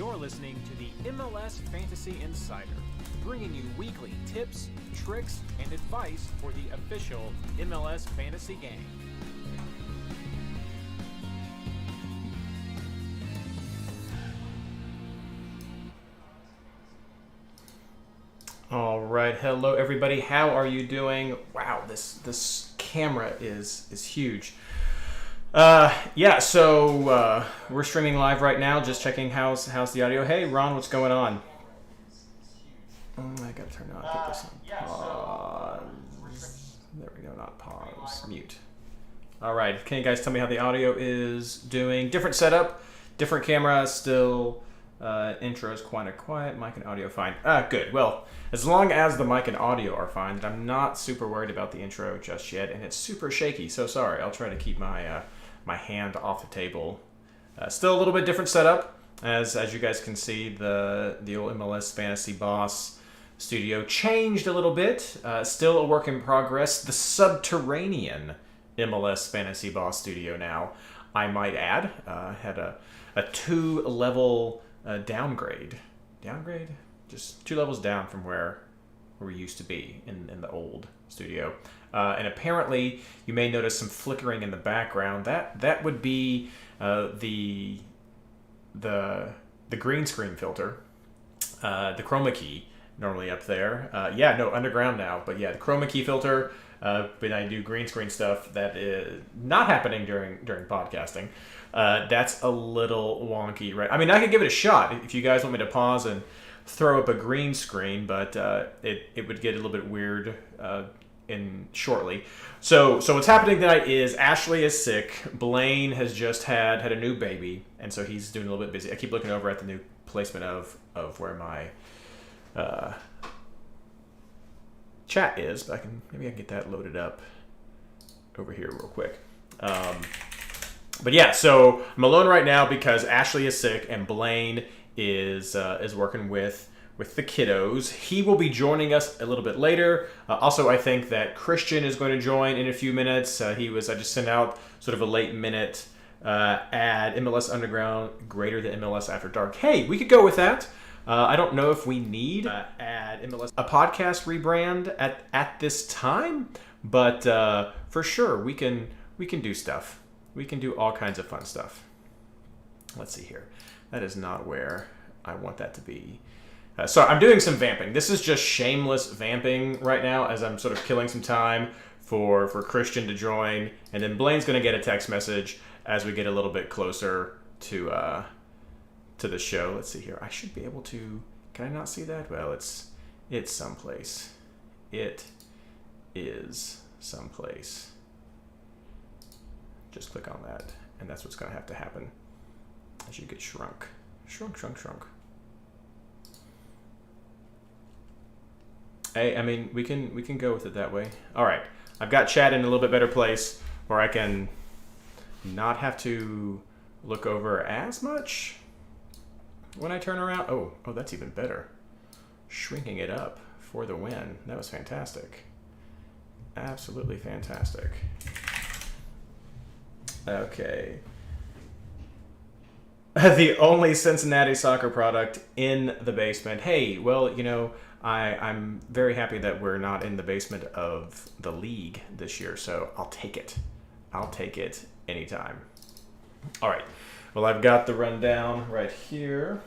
You're listening to the MLS Fantasy Insider, bringing you weekly tips, tricks, and advice for the official MLS Fantasy game. All right, hello everybody. How are you doing? Wow, this camera is huge. So we're streaming live right now. Just checking how's the audio. Hey, Ron, what's going on? I gotta turn on. Put this on pause. There we go. Not pause. Mute. All right. Can you guys tell me how the audio is doing? Different setup, different camera. Still, intro is quite quiet. Mic and audio fine. Good. Well, as long as the mic and audio are fine, then I'm not super worried about the intro just yet. And it's super shaky. So sorry. I'll try to keep my my hand off the table. Still a little bit different setup, as you guys can see. The old MLS Fantasy Boss studio changed a little bit. Still a work in progress. The subterranean MLS Fantasy Boss studio now, I might add, had a 2-level downgrade. Downgrade? Just 2 levels down from where we used to be in the old studio. And apparently, you may notice some flickering in the background. That would be the green screen filter, the chroma key normally up there. Underground now, but yeah, the chroma key filter. When I do green screen stuff, that is not happening during podcasting. That's a little wonky, right? I mean, I could give it a shot if you guys want me to pause and throw up a green screen, but it would get a little bit weird in shortly. So what's happening tonight is Ashley is sick. Blayne has just had a new baby, and so he's doing a little bit busy. I keep looking over at the new placement of where my chat is, but maybe I can get that loaded up over here real quick. But yeah, so I'm alone right now because Ashley is sick and Blayne is working with the kiddos. He will be joining us a little bit later. Also, I think that Christian is going to join in a few minutes. I just sent out sort of a late minute ad, MLS Underground greater than MLS After Dark. Hey, we could go with that. I don't know if we need add MLS a podcast rebrand at this time, but for sure we can do stuff. We can do all kinds of fun stuff. Let's see here. That is not where I want that to be. So I'm doing some vamping. This is just shameless vamping right now as I'm sort of killing some time for Christian to join. And then Blayne's going to get a text message as we get a little bit closer to the show. Let's see here. I should be able to... Can I not see that? Well, it's someplace. It is someplace. Just click on that. And that's what's going to have to happen as you get shrunk. Shrunk. Hey, I mean, we can go with it that way. All right, I've got chat in a little bit better place where I can not have to look over as much when I turn around. Oh, that's even better. Shrinking it up for the win. That was fantastic. Absolutely fantastic. Okay. The only Cincinnati soccer product in the basement. Hey, well, I'm very happy that we're not in the basement of the league this year, so I'll take it. I'll take it anytime. All right. Well, I've got the rundown right here.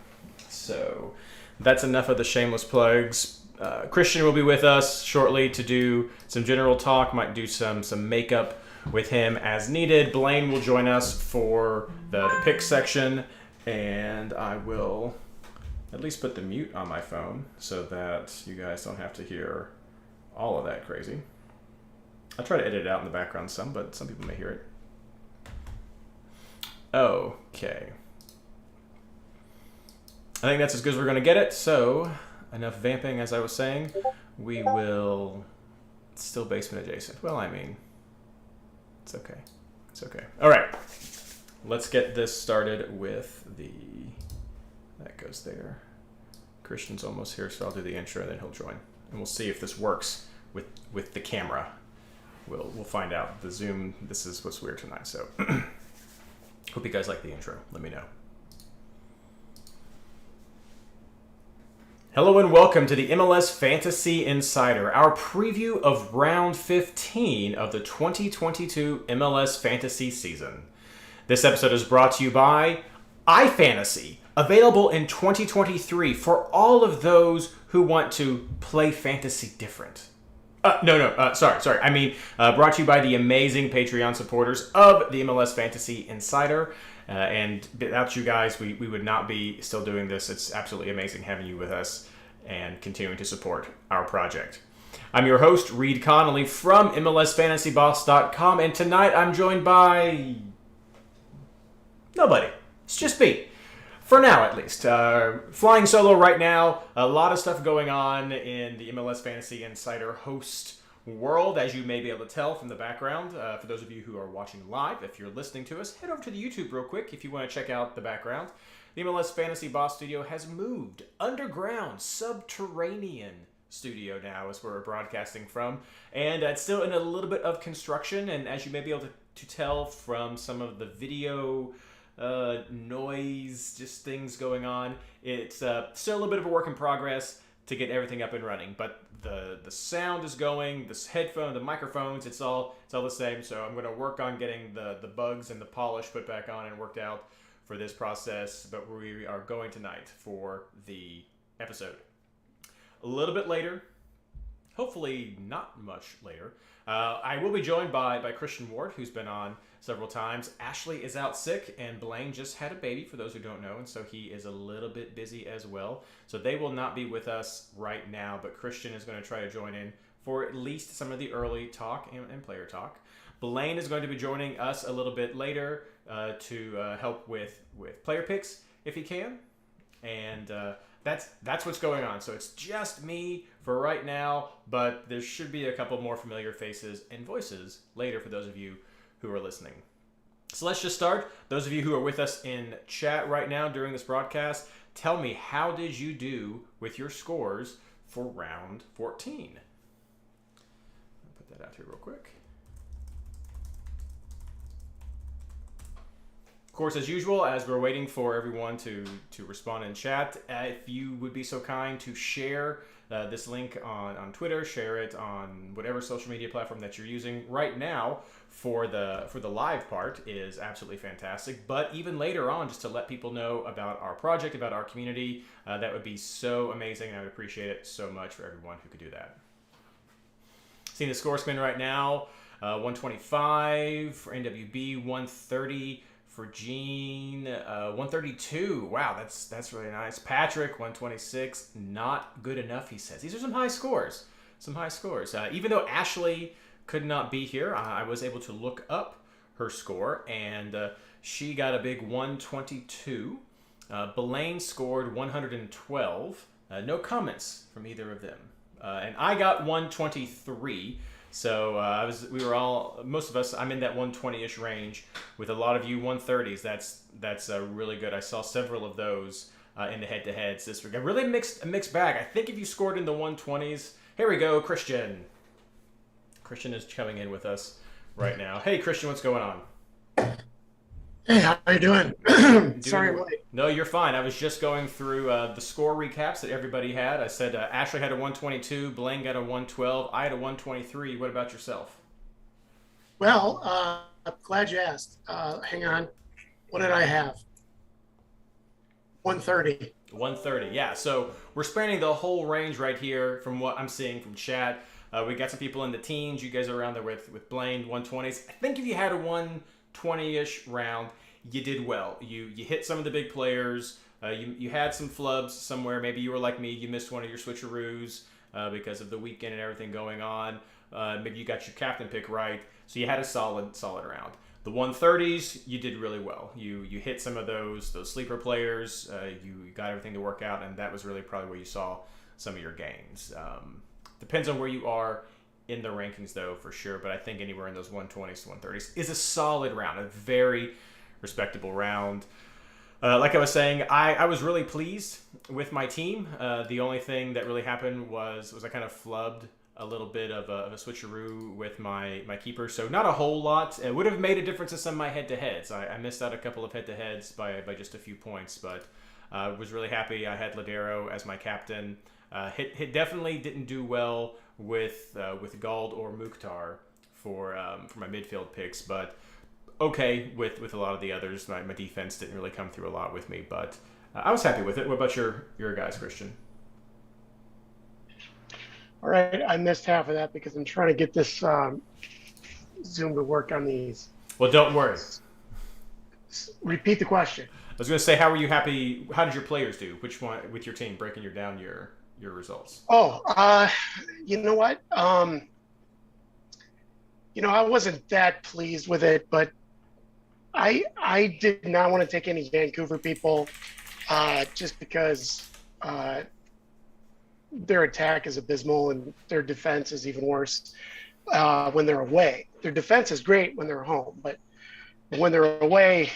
So that's enough of the shameless plugs. Christian will be with us shortly to do some general talk. Might do some makeup with him as needed. Blayne will join us for the pick section, and I will at least put the mute on my phone so that you guys don't have to hear all of that crazy. I'll try to edit it out in the background some, but some people may hear it. Okay. I think that's as good as we're going to get it, so enough vamping, as I was saying. We will... It's still basement adjacent. Well, I mean, it's okay. It's okay. All right. Let's get this started with the... That goes there. Christian's almost here, so I'll do the intro, and then he'll join. And we'll see if this works with the camera. We'll find out. The Zoom, this is what's weird tonight, so... Hope you guys like the intro. Let me know. Hello and welcome to the MLS Fantasy Insider, our preview of round 15 of the 2022 MLS Fantasy season. This episode is brought to you by iFantasy, available in 2023 for all of those who want to play fantasy different. Sorry. I mean, brought to you by the amazing Patreon supporters of the MLS Fantasy Insider. And without you guys, we would not be still doing this. It's absolutely amazing having you with us and continuing to support our project. I'm your host, Reid Connolly from MLSFantasyBoss.com, and tonight I'm joined by nobody. It's just me. For now, at least. Flying solo right now. A lot of stuff going on in the MLS Fantasy Insider host world, as you may be able to tell from the background. For those of you who are watching live, if you're listening to us, head over to the YouTube real quick if you want to check out the background. The MLS Fantasy Boss Studio has moved underground, subterranean studio now is where we're broadcasting from. And it's still in a little bit of construction, and as you may be able to tell from some of the video noise, just things going on. It's still a little bit of a work in progress to get everything up and running, but the sound is going, this headphone, the microphones, it's all the same. So I'm going to work on getting the bugs and the polish put back on and worked out for this process, but we are going tonight for the episode. A little bit later, hopefully not much later, I will be joined by Christian Ward, who's been on several times. Ashley is out sick, and Blayne just had a baby, for those who don't know, and so he is a little bit busy as well. So they will not be with us right now, but Christian is going to try to join in for at least some of the early talk and player talk. Blayne is going to be joining us a little bit later to help with player picks, if he can. And that's what's going on. So it's just me for right now, but there should be a couple more familiar faces and voices later for those of you who are listening. So let's just start. Those of you who are with us in chat right now during this broadcast, tell me, how did you do with your scores for round 14? I'll put that out here real quick. Of course, as usual, as we're waiting for everyone to respond in chat, if you would be so kind to share this link on Twitter, share it on whatever social media platform that you're using right now for the live part is absolutely fantastic. But even later on, just to let people know about our project, about our community, that would be so amazing, and I would appreciate it so much for everyone who could do that. Seeing the score spin right now, 125 for NWB, 130 for Gene, 132. Wow, that's really nice. Patrick, 126. Not good enough, he says. These are some high scores. Even though Ashley could not be here, I was able to look up her score, and she got a big 122. Blayne scored 112. No comments from either of them. And I got 123. So most of us, I'm in that 120-ish range with a lot of you 130s. That's really good. I saw several of those in the head-to-heads this week. I really mixed bag. I think if you scored in the 120s, here we go, Christian. Christian is coming in with us right now. Hey, Christian, what's going on? Hey, how are you doing? Sorry I'm late. No, you're fine. I was just going through the score recaps that everybody had. I said Ashley had a 122, Blayne got a 112, I had a 123. What about yourself? Well, I'm glad you asked. Hang on. What did I have? 130. 130, yeah. So we're spanning the whole range right here from what I'm seeing from chat. We got some people in the teens. You guys are around there with Blayne, 120s. I think if you had a 120-ish round, you did well. You hit some of the big players. You had some flubs somewhere. Maybe you were like me. You missed one of your switcheroos because of the weekend and everything going on. Maybe you got your captain pick right. So you had a solid round. The 130s, you did really well. You hit some of those sleeper players. You got everything to work out, and that was really probably where you saw some of your gains. Depends on where you are in the rankings, though, for sure. But I think anywhere in those 120s to 130s is a solid round, a very respectable round. Like I was saying, I was really pleased with my team. The only thing that really happened was I kind of flubbed a little bit of a switcheroo with my keeper. So not a whole lot. It would have made a difference in some of my head-to-heads. I missed out a couple of head-to-heads by just a few points, but Was really happy I had Ladero as my captain. Hit definitely didn't do well with Gald or Mukhtar for my midfield picks, but okay with a lot of the others. My defense didn't really come through a lot with me, but I was happy with it. What about your guys, Christian? All right, I missed half of that because I'm trying to get this Zoom to work on these. Well, don't worry. Repeat the question. I was going to say, how were you happy? How did your players do? Which one with your team breaking down your results? Oh, you know what? I wasn't that pleased with it, but I did not want to take any Vancouver people just because their attack is abysmal and their defense is even worse when they're away. Their defense is great when they're home, but when they're away,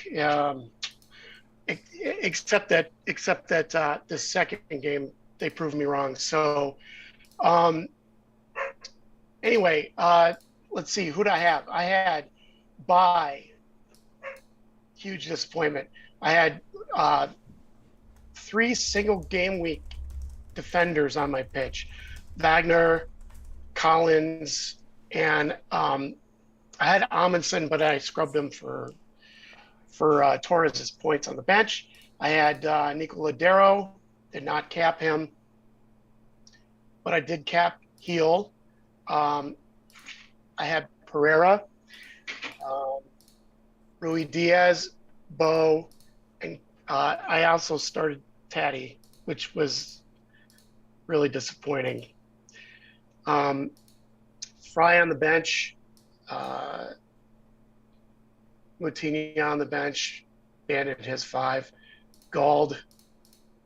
except that the second game they proved me wrong. So anyway, let's see, who did I have? I had huge disappointment. I had 3 single game week defenders on my pitch: Wagner, Collins, and I had Amundsen, but I scrubbed him for Torres's points on the bench. I had Nico Ladero, did not cap him, but I did cap Heel. I had Pereira, Rui Diaz, Bo, and I also started Taddy, which was really disappointing. Fry on the bench, Moutinho on the bench, banded his 5. Gald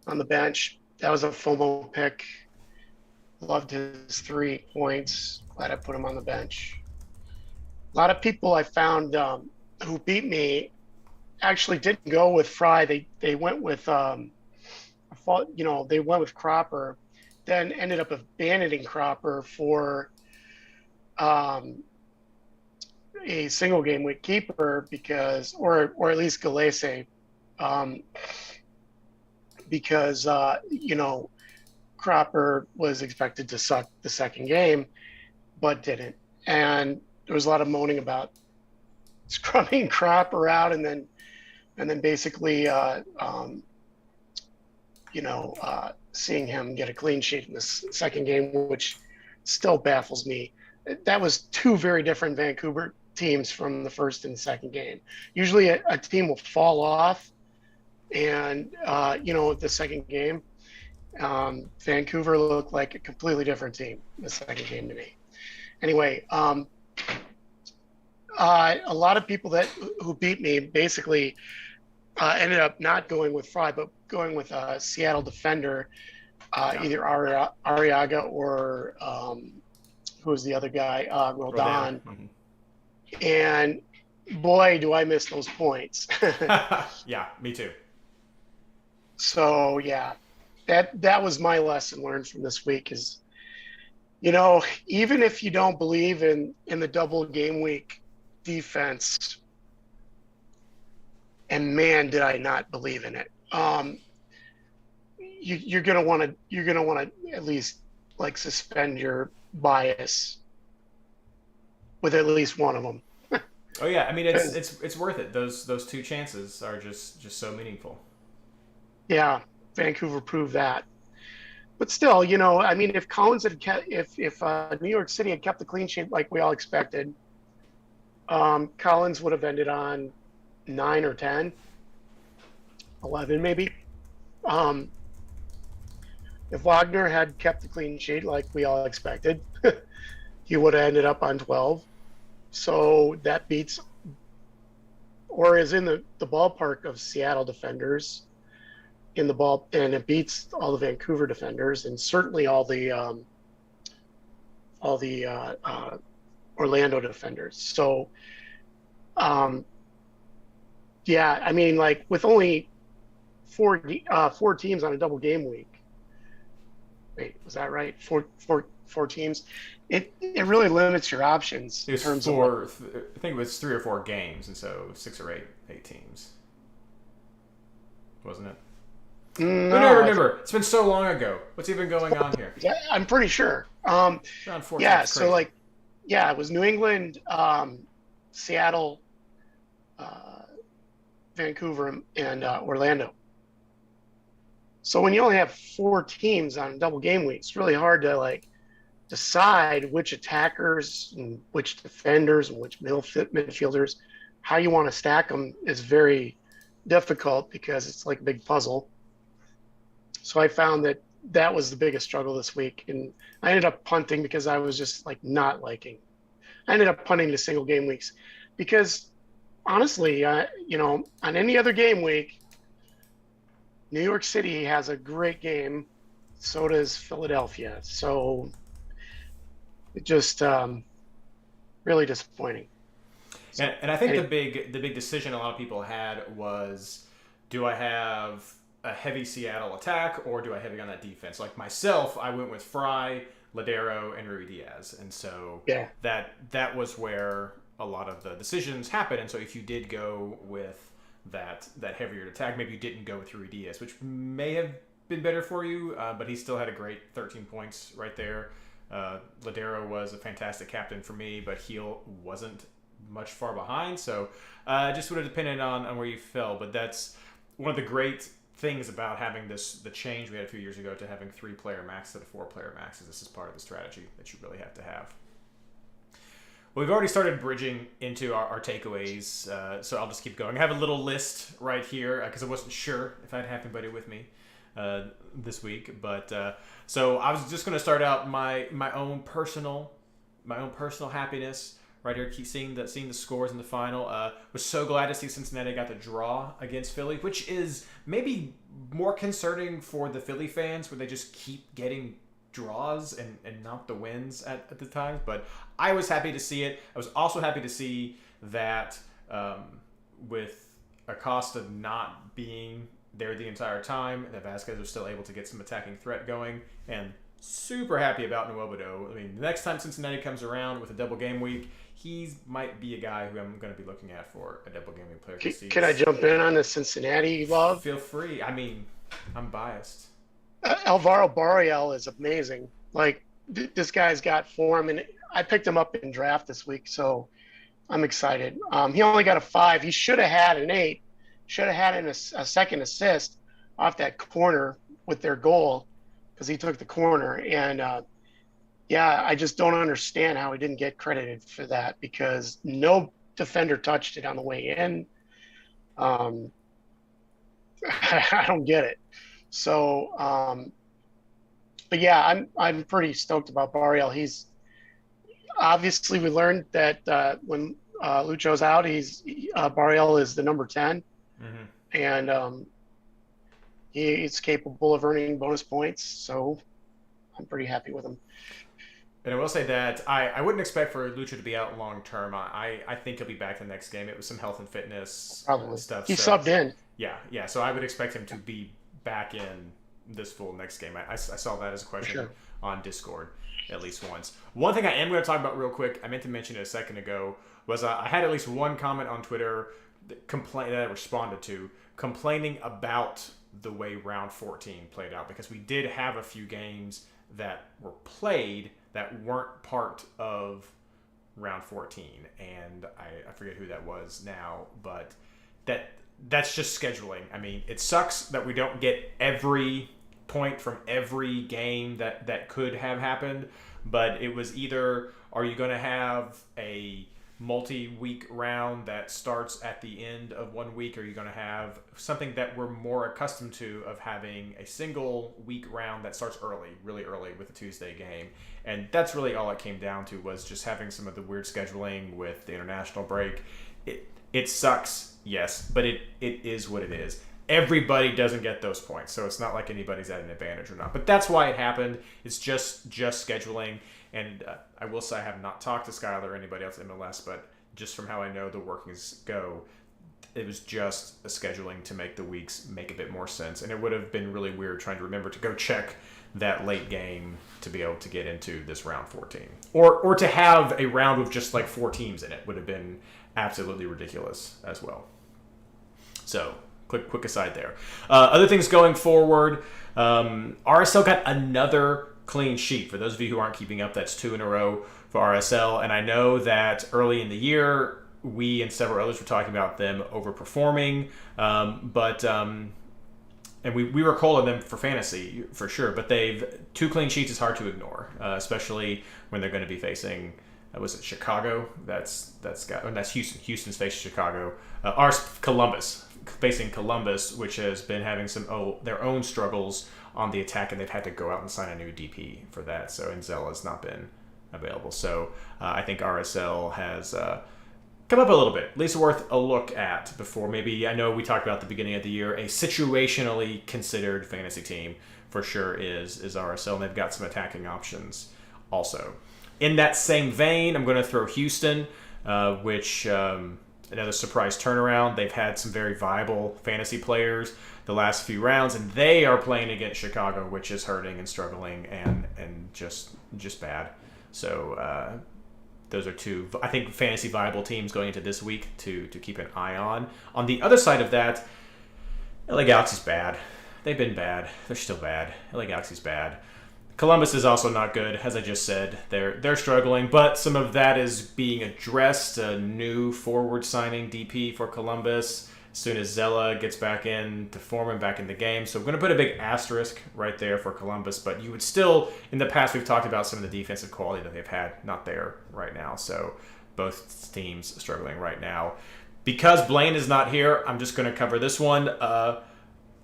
on the bench. That was a FOMO pick. Loved his 3 points. Glad I put him on the bench. A lot of people I found who beat me actually didn't go with Fry. They went with they went with Cropper, then ended up abandoning Cropper for a single game week keeper because, or at least Galese, because Cropper was expected to suck the second game, but didn't. And there was a lot of moaning about scrubbing Cropper out and then basically seeing him get a clean sheet in the second game, which still baffles me. That was 2 very different Vancouver teams from the first and second game. Usually a team will fall off and the second game, Vancouver looked like a completely different team in the second game to me. Anyway, a lot of people who beat me basically ended up not going with Fry, but going with a Seattle defender, either Arriaga or who was the other guy, Roldan. Mm-hmm. And boy, do I miss those points. Yeah, me too. So yeah, that was my lesson learned from this week is, even if you don't believe in the double game week defense, and man, did I not believe in it. You're gonna want to at least like suspend your bias with at least one of them. Oh yeah, I mean it's worth it. Those 2 chances are just so meaningful. Yeah, Vancouver proved that. But still, if Collins had if New York City had kept the clean sheet like we all expected, Collins would have ended on 9 or 10, 11 maybe. If Wagner had kept the clean sheet like we all expected, he would have ended up on 12. So that beats, or is in the ballpark of Seattle defenders in the ball, and it beats all the Vancouver defenders and certainly all the Orlando defenders. So, yeah, I mean, like with only 4 teams on a double game week. Wait, was that right? Four teams. It really limits your options. It was in terms I of think it was 3 or 4 games, and so 6 or 8 teams, wasn't it? Who do I No, remember? It's been so long ago. What's even going on here? I'm pretty sure. Round 14 Yeah, is so crazy. it was New England, Seattle, uh, Vancouver, and Orlando. So when you only have 4 teams on double game week, it's really hard to decide which attackers and which defenders and which midfielders, how you want to stack them is very difficult because it's like a big puzzle. So I found that was the biggest struggle this week, and I ended up punting because I was just not liking. I ended up punting to single game weeks because honestly, on any other game week, New York City has a great game. So does Philadelphia. So it just really disappointing. So, And I think the big decision a lot of people had was, do I have a heavy Seattle attack or do I heavy on that defense? Like myself, I went with Fry, Ladero, and Rui Diaz, and so that was where a lot of the decisions happened. And so if you did go with that heavier attack, maybe you didn't go with Rui Diaz, which may have been better for you, but he still had a great 13 points right there. Ladero was a fantastic captain for me, but Heel wasn't much far behind, so just would have depended on where you fell. But that's one of the great things about having the change we had a few years ago to having 3-player max to the 4-player max, is this is part of the strategy that you really have to have. Well, we've already started bridging into our takeaways, so I'll just keep going. I have a little list right here because I wasn't sure if I'd have anybody with me this week, but so I was just going to start out my own personal happiness right here. Keep seeing the scores in the final. Was so glad to see Cincinnati got the draw against Philly, which is maybe more concerning for the Philly fans, where they just keep getting draws and not the wins at the time. But I was happy to see it. I was also happy to see that with Acosta not being there the entire time, that Vasquez was still able to get some attacking threat going, and super happy about Nwobodo. I mean, the next time Cincinnati comes around with a double game week, he might be a guy who I'm going to be looking at for a double game week player. Can I jump in on the Cincinnati love? Feel free. I mean, I'm biased. Alvaro Barrero is amazing. This guy's got form, and I picked him up in draft this week, so I'm excited. He only got a 5. He should have had an 8. Should have had a second assist off that corner with their goal, because he took the corner. And I just don't understand how he didn't get credited for that, because no defender touched it on the way in. I don't get it. So, but yeah, I'm pretty stoked about Barrero. He's obviously, we learned that when Lucho's out, Barrero is the number 10, and he's capable of earning bonus points. So I'm pretty happy with him. And I will say that I wouldn't expect for Lucho to be out long term. I think he'll be back the next game. It was some health and fitness stuff. He subbed in. Yeah. So I would expect him to be back in this full next game. I saw that as a question on Discord at least once. One thing I am going to talk about real quick, I meant to mention it a second ago, was I had at least one comment on Twitter that I responded to, complaining about the way round 14 played out, because we did have a few games that were played that weren't part of round 14, and I forget who that was now, but that's just scheduling. I mean, it sucks that we don't get every point from every game that could have happened, but it was either, are you going to have a multi-week round that starts at the end of one week, or are you going to have something that we're more accustomed to, of having a single week round that starts really early with a Tuesday game. And that's really all it came down to, was just having some of the weird scheduling with the international break. It sucks, yes, but it is what it is. Everybody doesn't get those points, so it's not like anybody's at an advantage or not. But that's why it happened. It's just scheduling. And I will say I have not talked to Skylar or anybody else at MLS, but just from how I know the workings go, it was just a scheduling to make the weeks make a bit more sense. And it would have been really weird trying to remember to go check that late game to be able to get into this round 14. Or to have a round with just like 4 teams in it would have been absolutely ridiculous as well. So quick aside there. Other things going forward, RSL got another clean sheet. For those of you who aren't keeping up, that's 2 in a row for RSL. And I know that early in the year, we and several others were talking about them overperforming, and we were calling them for fantasy for sure. But 2 clean sheets is hard to ignore, especially when they're going to be facing. Was it Chicago? That's Houston. Houston's faced Chicago. Ours Columbus, facing Columbus, which has been having their own struggles on the attack, and they've had to go out and sign a new DP for that. So Enzel has not been available. So I think RSL has come up a little bit. At least worth a look at before maybe. I know we talked about at the beginning of the year, a situationally considered fantasy team for sure is RSL, and they've got some attacking options also. In that same vein, I'm going to throw Houston, which another surprise turnaround. They've had some very viable fantasy players the last few rounds, and they are playing against Chicago, which is hurting and struggling and just bad. So those are 2, I think, fantasy viable teams going into this week to keep an eye on. On the other side of that, LA Galaxy's bad. They've been bad. They're still bad. LA Galaxy's bad. Columbus is also not good, as I just said. They're struggling, but some of that is being addressed. A new forward signing DP for Columbus as soon as Zella gets back into form and back in the game. So I'm going to put a big asterisk right there for Columbus, but you would still, in the past, we've talked about some of the defensive quality that they've had, not there right now. So both teams struggling right now. Because Blayne is not here, I'm just going to cover this one.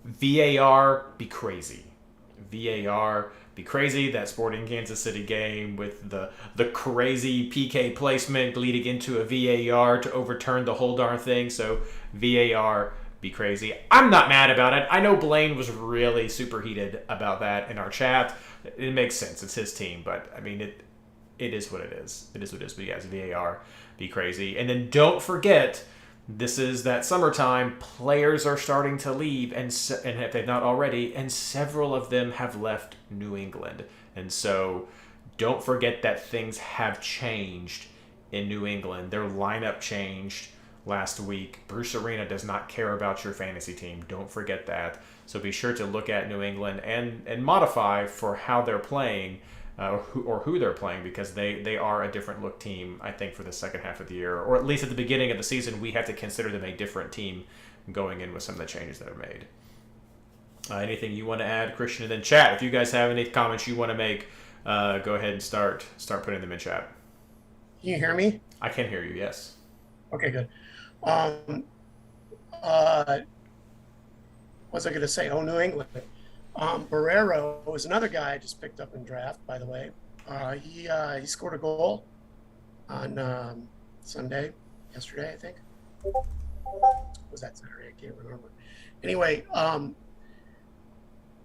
VAR be crazy. VAR be crazy. That Sporting Kansas City game with the crazy PK placement leading into a VAR to overturn the whole darn thing. So VAR be crazy. I'm not mad about it. I know Blayne was really superheated about that in our chat. It makes sense. It's his team, but I mean it is what it is. It is what it is. But yes, VAR be crazy. And then don't forget, this is that summertime. Players are starting to leave, and if they've not already, and several of them have left New England. And so don't forget that things have changed in New England. Their lineup changed last week. Bruce Arena does not care about your fantasy team. Don't forget that. So be sure to look at New England and modify for how they're playing. Or who they're playing, because they are a different look team, I think, for the second half of the year, or at least at the beginning of the season. We have to consider them a different team going in with some of the changes that are made. Anything you want to add, Christian? And then chat, if you guys have any comments you want to make, go ahead and start putting them in chat. Can you hear me? I can hear you, yes. Okay, good. What was I going to say? Oh, New England. Barrero was another guy I just picked up in draft, by the way. He scored a goal on yesterday, I think. Was that Saturday? I can't remember. Anyway,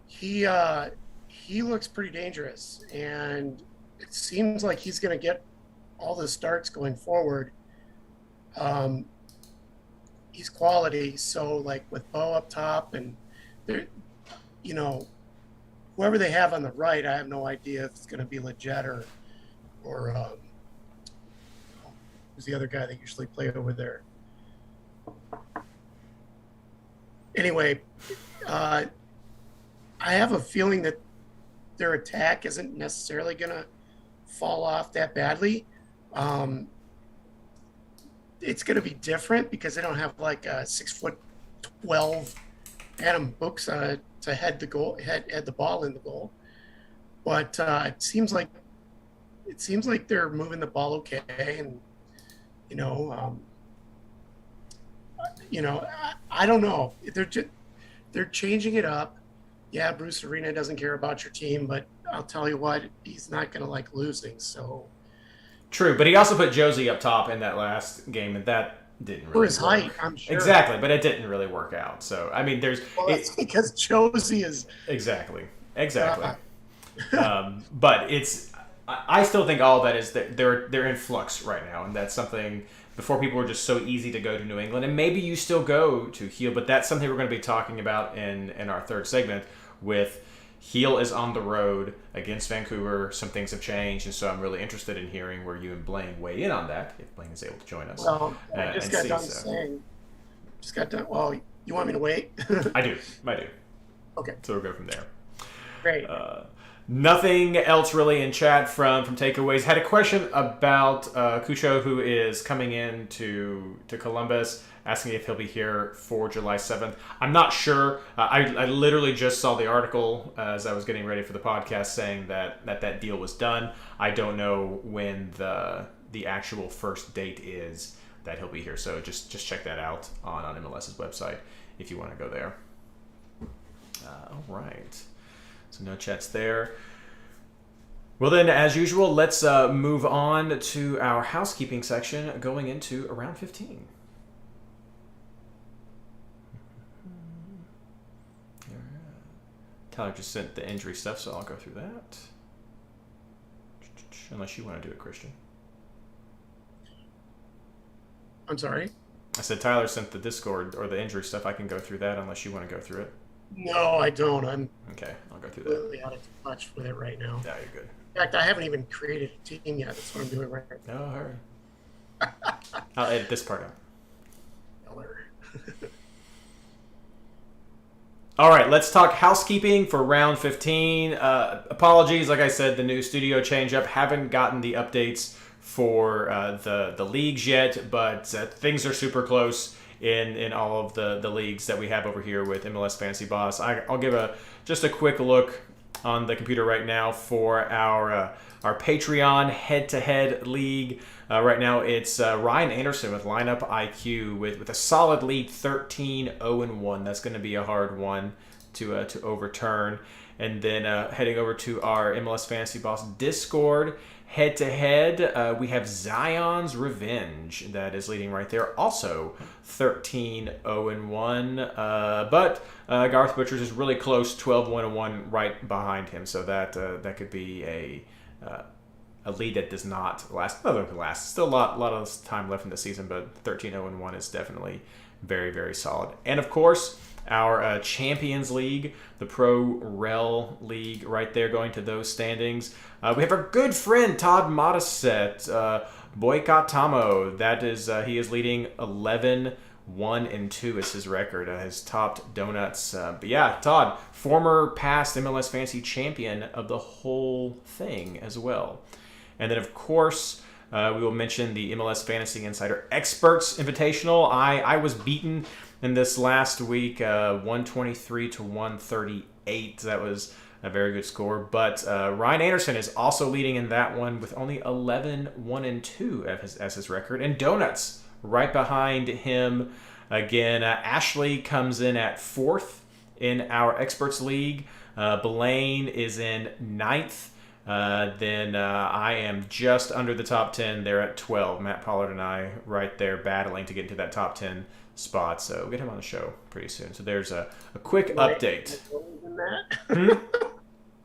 he looks pretty dangerous, and it seems like he's going to get all the starts going forward. He's quality, so like with Bo up top, and they're, whoever they have on the right, I have no idea if it's going to be Leggett or who's the other guy that usually play over there. Anyway, I have a feeling that their attack isn't necessarily going to fall off that badly. It's going to be different because they don't have like a 6'12" Adam Books to head the ball in the goal, but it seems like they're moving the ball okay, and I don't know. They're changing it up. Yeah, Bruce Arena doesn't care about your team, but I'll tell you what, he's not going to like losing. So true, but he also put Josie up top in that last game, and that didn't really for his work. height, I'm sure. Exactly, but it didn't really work out. So I mean, it's because Josie is exactly. But I still think all of that is that they're in flux right now, and that's something. Before, people were just so easy to go to New England, and maybe you still go to Heel, but that's something we're going to be talking about in our third segment. With Heel is on the road against Vancouver, some things have changed, and so I'm really interested in hearing where you and Blayne weigh in on that, if Blayne is able to join us. Well, I just got done saying. Well, You want me to wait? I do. Okay, So we'll go from there. great. Nothing else really in chat from takeaways. Had a question about Cucho, who is coming in to Columbus, asking if he'll be here for July 7th. I'm not sure. I literally just saw the article as I was getting ready for the podcast saying that deal was done. I don't know when the actual first date is that he'll be here. So just check that out on MLS's website if you want to go there. All right. So no chats there. Well then, as usual, let's move on to our housekeeping section going into round 15. Tyler just sent the injury stuff, so I'll go through that. Unless you want to do it, Christian. I'm sorry? I said Tyler sent the Discord or the injury stuff. I can go through that unless you want to go through it. No, I don't. I'm Okay, I'll go through that. completely out of touch with it right now. Yeah, you're good. In fact, I haven't even created a team yet. That's what I'm doing right now. Oh, hurry. I'll edit this part out. All right, let's talk housekeeping for round 15. Apologies, like I said, the new studio change up. Haven't gotten the updates for the leagues yet, but things are super close in all of the leagues that we have over here with MLS Fantasy Boss. I'll give just a quick look on the computer right now for our Patreon head-to-head league. Right now it's Ryan Anderson with Lineup IQ with a solid lead, 13-0-1. That's going to be a hard one to overturn. And then heading over to our MLS Fantasy Boss Discord, head-to-head, we have Zion's Revenge that is leading right there. Also 13-0-1. But Garth Butchers is really close, 12-1-1 right behind him. So that could be a lead that does not last. No, it lasts. Still a lot of time left in the season, but 13-0-1 is definitely very, very solid. And of course, our Champions League, the Pro Rel League, right there going to those standings. We have our good friend Todd Modisette, Boycott Tamo. That is, he is leading 11-1-2 is his record. Has topped Donuts. But yeah, Todd, former past MLS Fantasy champion of the whole thing as well. And then, of course, we will mention the MLS Fantasy Insider Experts Invitational. I was beaten in this last week, 123-138. That was a very good score. But Ryan Anderson is also leading in that one with only 11-1-2 as his record. And Donuts right behind him. Again, Ashley comes in at 4th in our Experts League. Blayne is in 9th. Then I am just under the top 10 there at 12. Matt Pollard and I right there battling to get into that top 10 spot. So we'll get him on the show pretty soon. So there's a quick update.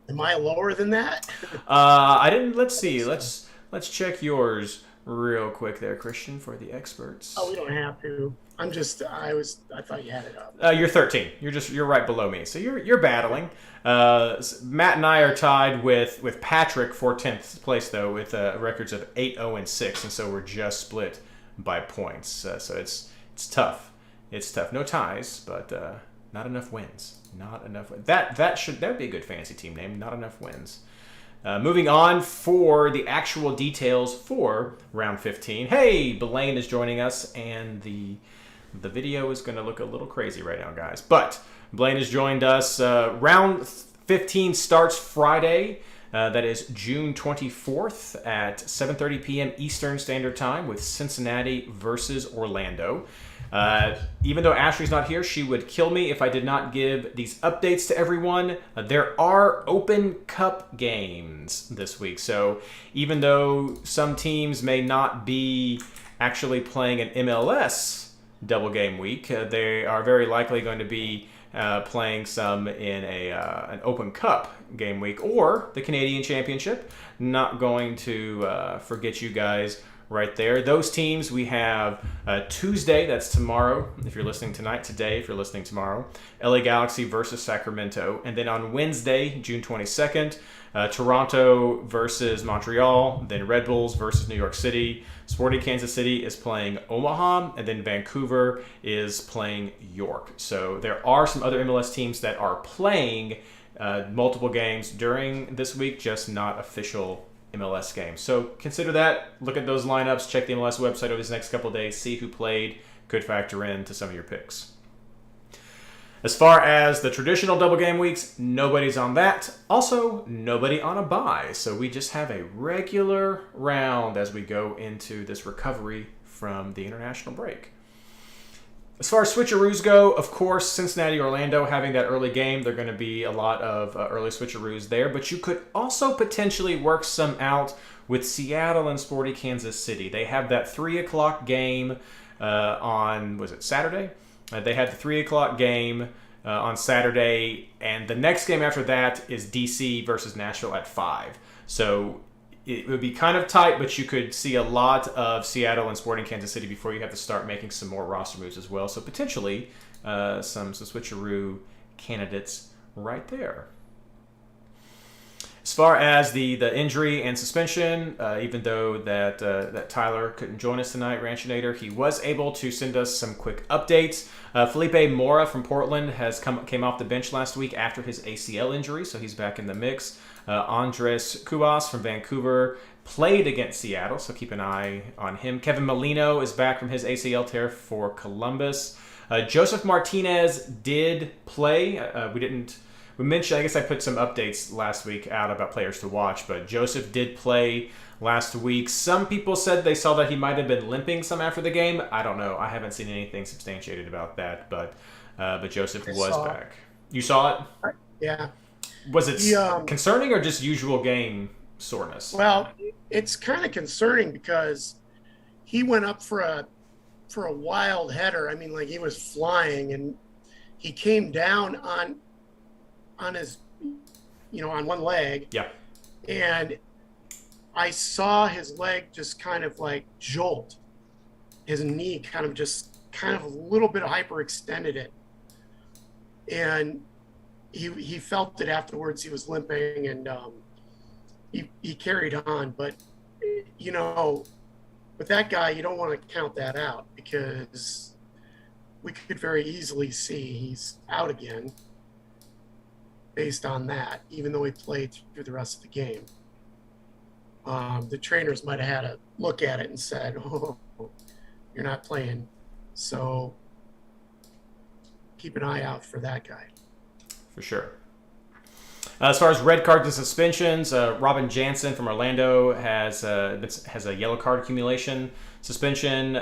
Am I lower than that? I didn't. Let's see. Let's check yours real quick there, Christian, for the experts. Oh, we don't have to. I thought you had it up. You're 13. You're right below me. So you're battling. Matt and I are tied with Patrick for 10th place though, with records of 8-0-6, and so we're just split by points. So it's tough. It's tough. No ties, but not enough wins. Not enough. That would be a good fantasy team name. Not enough wins. Moving on for the actual details for round 15. Hey, Blayne is joining us, and the video is going to look a little crazy right now, guys. But Blayne has joined us. Round 15 starts Friday. That is June 24th at 7:30 p.m. Eastern Standard Time with Cincinnati versus Orlando. Even though Ashley's not here, she would kill me if I did not give these updates to everyone. There are Open Cup games this week. So even though some teams may not be actually playing an MLS double game week, they are very likely going to be playing some in an Open Cup game week or the Canadian Championship. Not going to forget you guys right there. Those teams we have Tuesday, that's tomorrow, if you're listening tonight, today, if you're listening tomorrow, LA Galaxy versus Sacramento. And then on Wednesday, June 22nd, Toronto versus Montreal, then Red Bulls versus New York City. Sporting Kansas City is playing Omaha, and then Vancouver is playing York. So there are some other MLS teams that are playing multiple games during this week, just not official MLS games. So consider that. Look at those lineups. Check the MLS website over these next couple of days. See who played. Could factor into some of your picks. As far as the traditional double game weeks, nobody's on that. Also, nobody on a bye. So we just have a regular round as we go into this recovery from the international break. As far as switcheroos go, of course, Cincinnati, Orlando having that early game, there are going to be a lot of early switcheroos there. But you could also potentially work some out with Seattle and Sporting Kansas City. They have that 3 o'clock game on, was it Saturday? They had the 3 o'clock game on Saturday, and the next game after that is DC versus Nashville at 5. So it would be kind of tight, but you could see a lot of Seattle and Sporting Kansas City before you have to start making some more roster moves as well. So potentially some switcheroo candidates right there. As far as the injury and suspension, even though that Tyler couldn't join us tonight, Ranchinator, he was able to send us some quick updates. Felipe Mora from Portland came off the bench last week after his ACL injury, so he's back in the mix. Andres Cubas from Vancouver played against Seattle, so keep an eye on him. Kevin Molino is back from his ACL tear for Columbus. Joseph Martinez did play. We mentioned, I guess I put some updates last week out about players to watch, but Joseph did play last week. Some people said they saw that he might have been limping some after the game. I don't know. I haven't seen anything substantiated about that, but Joseph was back. You saw it? Yeah. Was it concerning or just usual game soreness? Well, it's kind of concerning because he went up for a wild header. I mean, like he was flying, and he came down on his, on one leg. Yeah. And I saw his leg just kind of like jolt. His knee kind of a little bit hyperextended it. And he felt it afterwards. He was limping, and he carried on. But, with that guy, you don't want to count that out because we could very easily see he's out again based on that, even though he played through the rest of the game. The trainers might have had a look at it and said, "Oh, you're not playing." So keep an eye out for that guy. For sure. As far as red cards and suspensions, Robin Jansen from Orlando has a yellow card accumulation suspension.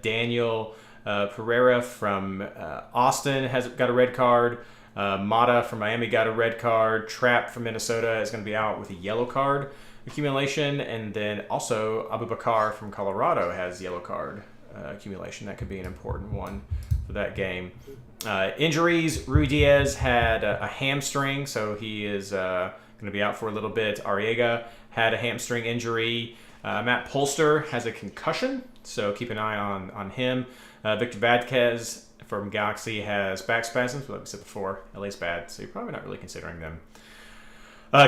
Daniel Pereira from Austin has got a red card. Mata from Miami got a red card. Trapp from Minnesota is going to be out with a yellow card accumulation. And then also Abu Bakar from Colorado has yellow card accumulation. That could be an important one for that game. Injuries, Rui Diaz had a hamstring, so he is going to be out for a little bit. Arriaga had a hamstring injury. Matt Polster has a concussion, so keep an eye on him. Victor Vadquez from Galaxy has back spasms, like we said before. LA's bad, so you're probably not really considering them.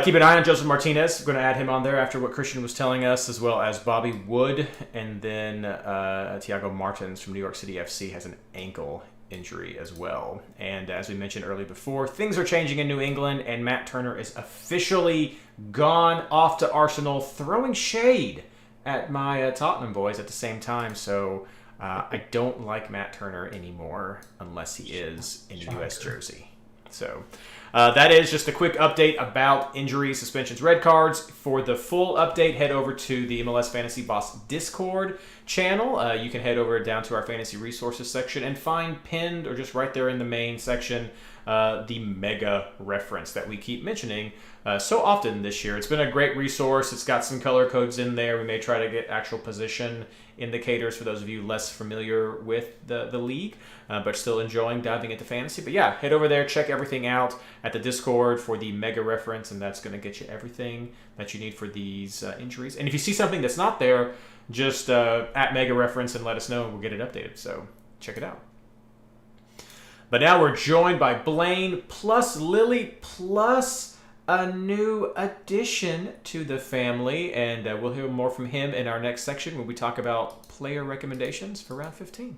Keep an eye on Joseph Martinez. I'm going to add him on there after what Christian was telling us, as well as Bobby Wood. And then Thiago Martins from New York City FC has an ankle injury as well. And as we mentioned earlier before, things are changing in New England, and Matt Turner is officially gone off to Arsenal, throwing shade at my Tottenham boys at the same time. So I don't like Matt Turner anymore unless he is in a U.S. jersey. So that is just a quick update about injuries, suspensions, red cards. For the full update, head over to the MLS Fantasy Boss Discord channel. You can head over down to our fantasy resources section and find pinned, or just right there in the main section, the Mega reference that we keep mentioning so often this year. It's been a great resource. It's got some color codes in there. We may try to get actual position indicators for those of you less familiar with the league, but still enjoying diving into fantasy. But yeah, head over there, check everything out at the Discord for the Mega reference, and that's going to get you everything that you need for these injuries. And if you see something that's not there, just at Mega reference and let us know, and we'll get it updated. So check it out. But now we're joined by Blayne plus Lily plus a new addition to the family, and we'll hear more from him in our next section when we talk about player recommendations for round 15.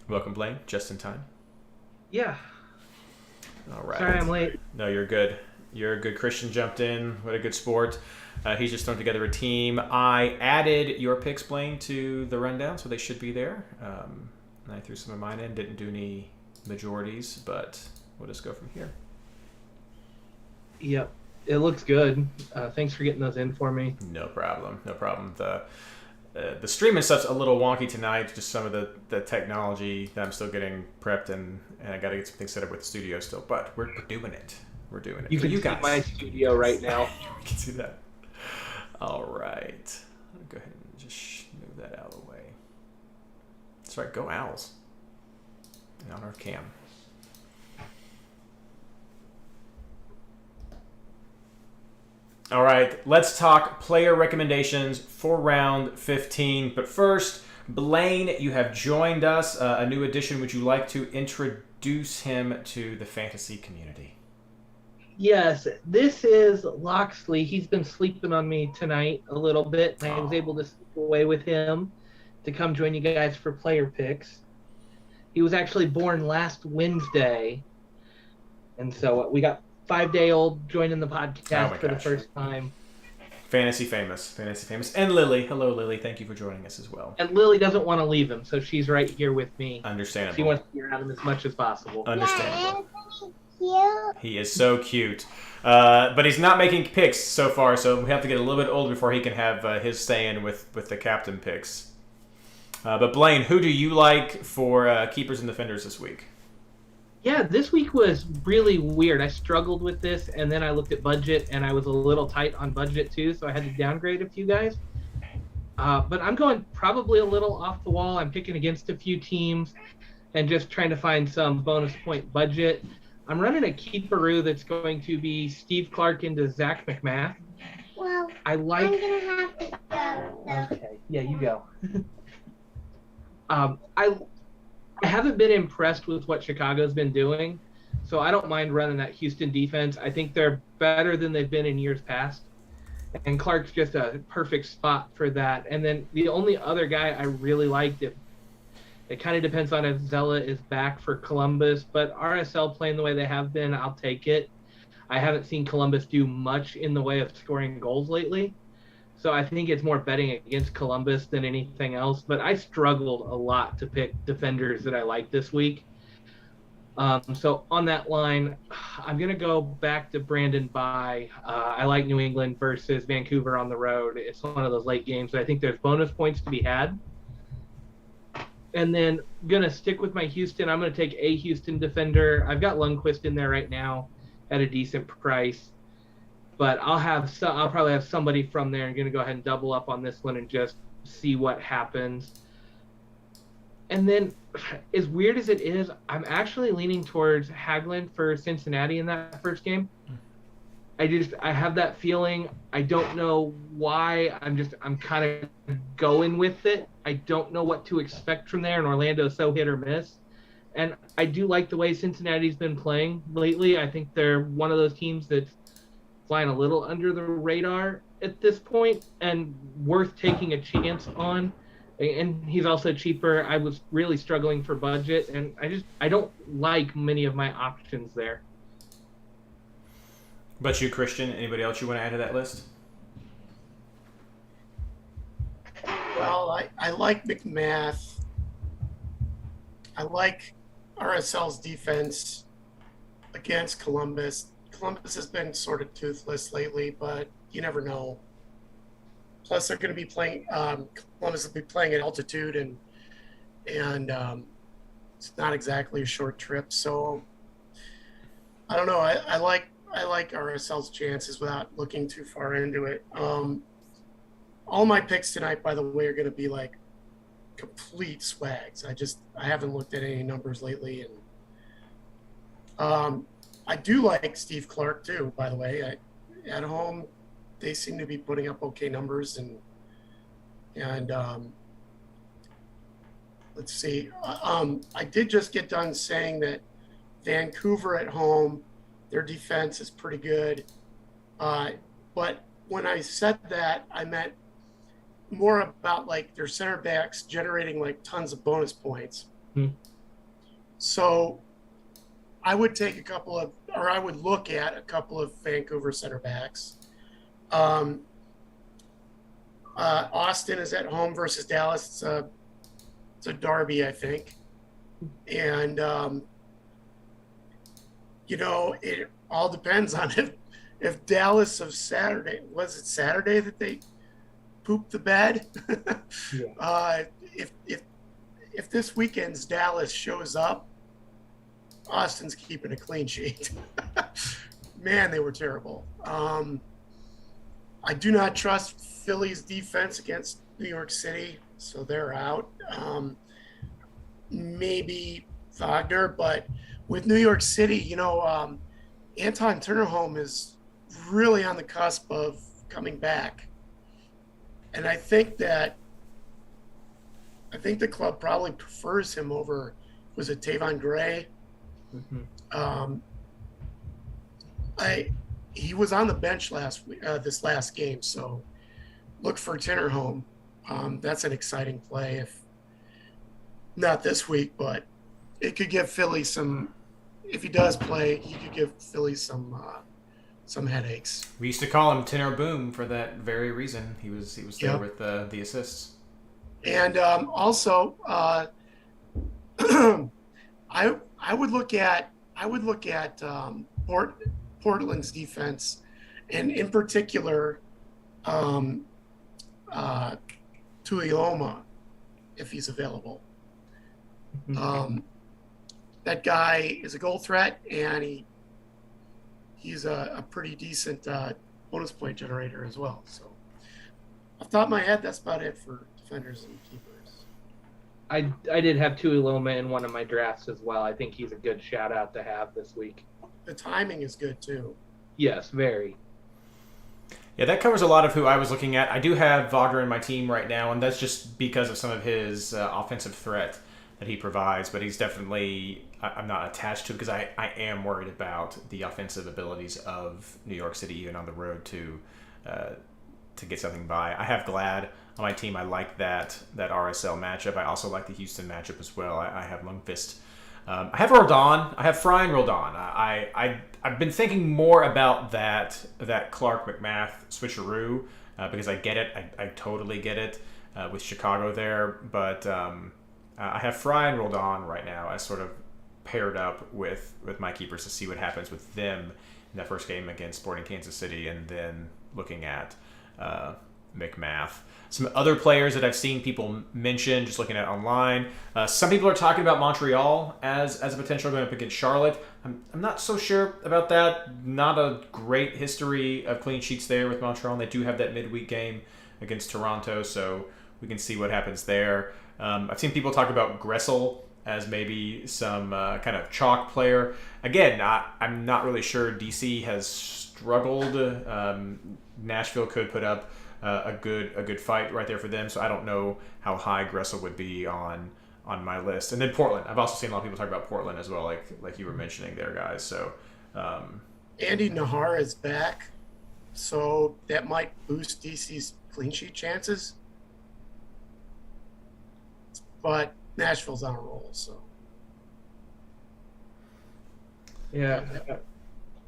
Welcome, Blayne. Just in time. Yeah. All right. Sorry I'm late. No, you're good. You're good. Christian jumped in. What a good sport. He's just thrown together a team. I added your picks, Blayne, to the rundown, so they should be there. And I threw some of mine in. Didn't do any majorities, but we'll just go from here. Yep. It looks good. Thanks for getting those in for me. No problem. No problem. The streaming stuff's a little wonky tonight. Just some of the technology that I'm still getting prepped, and I got to get some things set up with the studio still. But we're doing it. We're doing it. You can see my studio right now. We can see that. All right. I'll go ahead and just move that out of the way. That's right. Go Owls. In honor of Cam. All right. Let's talk player recommendations for round 15. But first, Blayne, you have joined us. A new addition. Would you like to introduce him to the fantasy community? Yes, this is Loxley. He's been sleeping on me tonight a little bit, and I was able to sleep away with him to come join you guys for player picks. He was actually born last Wednesday, and so we got 5-day-old joining the podcast for the first time. Fantasy famous. And Lily. Hello, Lily. Thank you for joining us as well. And Lily doesn't want to leave him, so she's right here with me. Understandable. She wants to be around him as much as possible. Understandable. He is so cute. But he's not making picks so far, so we have to get a little bit older before he can have his say-in with the captain picks. But Blayne, who do you like for keepers and defenders this week? Yeah, this week was really weird. I struggled with this, and then I looked at budget, and I was a little tight on budget too, so I had to downgrade a few guys. But I'm going probably a little off the wall. I'm picking against a few teams and just trying to find some bonus point budget. I'm running a keeperoo that's going to be Steve Clark into Zach McMath. Well, I'm going to have to go. Okay, yeah, you go. I haven't been impressed with what Chicago's been doing, so I don't mind running that Houston defense. I think they're better than they've been in years past, and Clark's just a perfect spot for that. And then the only other guy I really liked, it kind of depends on if Zella is back for Columbus, but RSL playing the way they have been, I'll take it. I haven't seen Columbus do much in the way of scoring goals lately, so I think it's more betting against Columbus than anything else. But I struggled a lot to pick defenders that I like this week. So on that line, I'm going to go back to Brandon Bye. I like New England versus Vancouver on the road. It's one of those late games, but I think there's bonus points to be had. And then going to stick with my Houston. I'm going to take a Houston defender. I've got Lundqvist in there right now at a decent price. But I'll probably have somebody from there. I'm going to go ahead and double up on this one and just see what happens. And then, as weird as it is, I'm actually leaning towards Hagelin for Cincinnati in that first game. I have that feeling. I don't know why. I'm kind of going with it. I don't know what to expect from there, and Orlando's so hit or miss. And I do like the way Cincinnati's been playing lately. I think they're one of those teams that's flying a little under the radar at this point and worth taking a chance on. And he's also cheaper. I was really struggling for budget, and I don't like many of my options there. But you, Christian, anybody else you want to add to that list? Well, I like McMath. I like RSL's defense against Columbus. Columbus has been sort of toothless lately, but you never know. Plus, they're going to be playing. Columbus will be playing at altitude, and and it's not exactly a short trip. So I don't know. I like RSL's chances without looking too far into it. All my picks tonight, by the way, are going to be like complete swags. I haven't looked at any numbers lately, and I do like Steve Clark too. By the way, at home, they seem to be putting up okay numbers, and let's see. I did just get done saying that Vancouver at home, their defense is pretty good, but when I said that, I meant more about like their center backs generating like tons of bonus points. So I would take I would look at a couple of Vancouver center backs. Austin is at home versus Dallas. It's a derby, I think. And, it all depends on if Dallas of Saturday, was it Saturday that they pooped the bed? Yeah. If this weekend's Dallas shows up, Austin's keeping a clean sheet. Man, they were terrible. I do not trust Philly's defense against New York City, so they're out. Maybe Wagner, but with New York City, Anton Tinnerholm is really on the cusp of coming back. And I think the club probably prefers him over, was it Tavon Gray? Mm-hmm. He was on the bench this last game, so look for Tinnerholm. That's an exciting play. If not this week, but it could give Philly some. If he does play, he could give Philly some headaches. We used to call him Tinner Boom for that very reason. He was there with the assists. And also, I would look at Portland's defense, and in particular, Tuioma, if he's available. That guy is a goal threat, and he's a pretty decent bonus point generator as well. So, off the top of my head, that's about it for defenders and keepers. I did have Tuiloma in one of my drafts as well. I think he's a good shout out to have this week. The timing is good too. Yes, very. Yeah, that covers a lot of who I was looking at. I do have Wagner in my team right now, and that's just because of some of his offensive threat that he provides. But he's definitely, I'm not attached to it because I am worried about the offensive abilities of New York City, even on the road, to get something by. I have Glad on my team. I like that RSL matchup. I also like the Houston matchup as well. I have Lundqvist. I have Roldan. I have Fryan Roldan. I've been thinking more about that Clark McMath switcheroo because I get it. I totally get it with Chicago there. But I have Fryan Roldan right now as sort of paired up with my keepers to see what happens with them in that first game against Sporting Kansas City, and then looking at McMath. Some other players that I've seen people mention, just looking at online. Some people are talking about Montreal as a potential going up against Charlotte. I'm not so sure about that. Not a great history of clean sheets there with Montreal. And they do have that midweek game against Toronto, so we can see what happens there. I've seen people talk about Gressel as maybe some kind of chalk player. Again, I'm not really sure. DC has struggled. Nashville could put up a good fight right there for them. So I don't know how high Gressel would be on my list. And then Portland. I've also seen a lot of people talk about Portland as well, like you were mentioning there, guys. So Andy Nahar is back, so that might boost DC's clean sheet chances. But Nashville's on a roll, so. Yeah.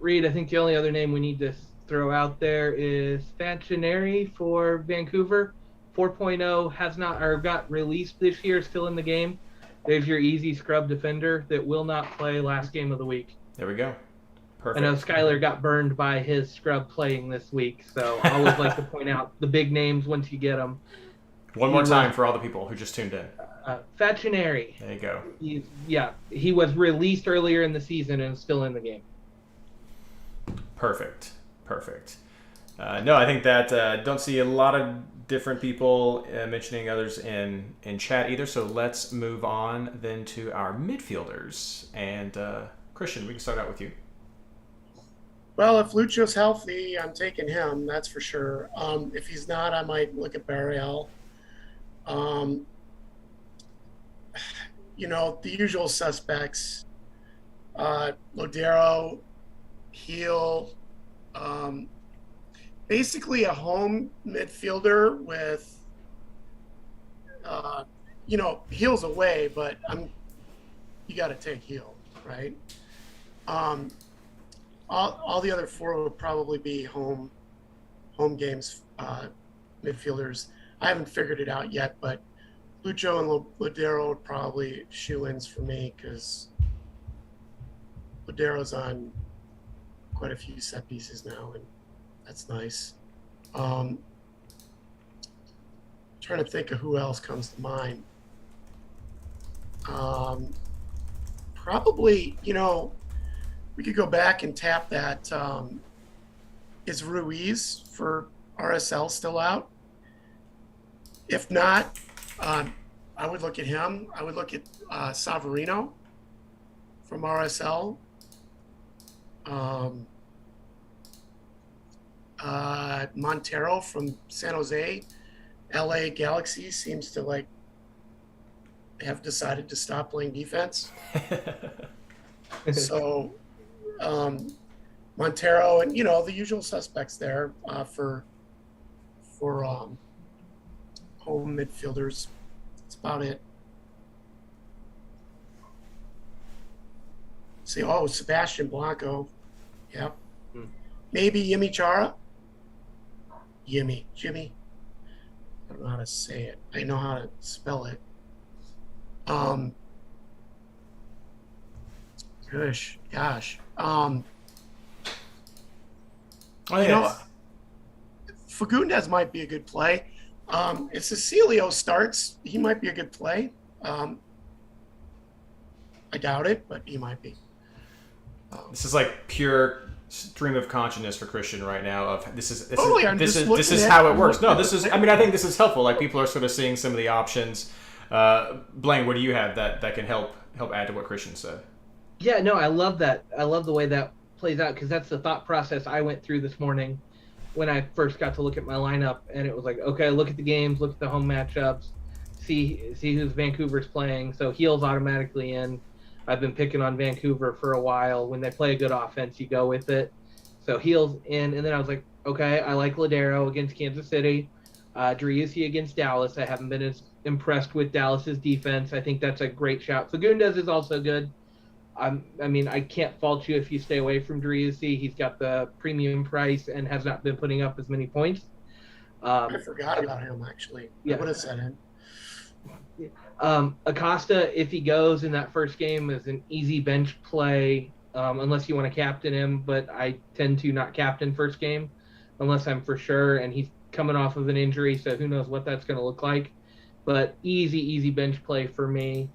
Reid, I think the only other name we need to throw out there is Fancineri for Vancouver. 4.0 has not or got released this year, still in the game. There's your easy scrub defender that will not play last game of the week. There we go. Perfect. I know Skyler got burned by his scrub playing this week, so I always like to point out the big names once you get them. One more time for all the people who just tuned in. Facineri. There you go. He was released earlier in the season and is still in the game. Perfect. No, I think that don't see a lot of different people mentioning others in chat either. So let's move on then to our midfielders. And Christian, we can start out with you. Well, if Lucho's healthy, I'm taking him. That's for sure. If he's not, I might look at Barrero. The usual suspects. Lodero, Heel. Basically a home midfielder with, Heel's away, but you got to take Heel, right? All the other four would probably be home games midfielders. I haven't figured it out yet, but Lucho and Lodero would probably shoe-ins for me because Lodero's on quite a few set pieces now, and that's nice. Trying to think of who else comes to mind. Probably, we could go back and tap that. Is Ruiz for RSL still out? If not, I would look at him. I would look at Savarino from RSL. Montero from San Jose. LA Galaxy seems to have decided to stop playing defense. So Montero and the usual suspects there for home midfielders. That's about it. See, Sebastian Blanco. Yep. Maybe Yimi Chara. Jimmy. I don't know how to say it. I know how to spell it. Gosh. Fagundes might be a good play. If Cecilio starts, he might be a good play. I doubt it, but he might be. This is like pure stream of consciousness for Christian right now. Of this is how it works. No, this is. I mean, I think this is helpful. Like people are sort of seeing some of the options. Blayne, what do you have that can help add to what Christian said? Yeah, no, I love that. I love the way that plays out because that's the thought process I went through this morning when I first got to look at my lineup, and it was like, okay, look at the games, look at the home matchups, see who's Vancouver's playing. So Heel's automatically in. I've been picking on Vancouver for a while. When they play a good offense, you go with it. So Heel's in, and then I was like, okay, I like Lodero against Kansas City. Driussi against Dallas. I haven't been as impressed with Dallas's defense. I think that's a great shout. Fagundes is also good. I can't fault you if you stay away from Driussi. He's got the premium price and has not been putting up as many points. I forgot about him, actually. Yeah. I would have said him. Acosta, if he goes in that first game, is an easy bench play, unless you want to captain him, but I tend to not captain first game unless I'm for sure, and he's coming off of an injury, so who knows what that's going to look like. But easy bench play for me.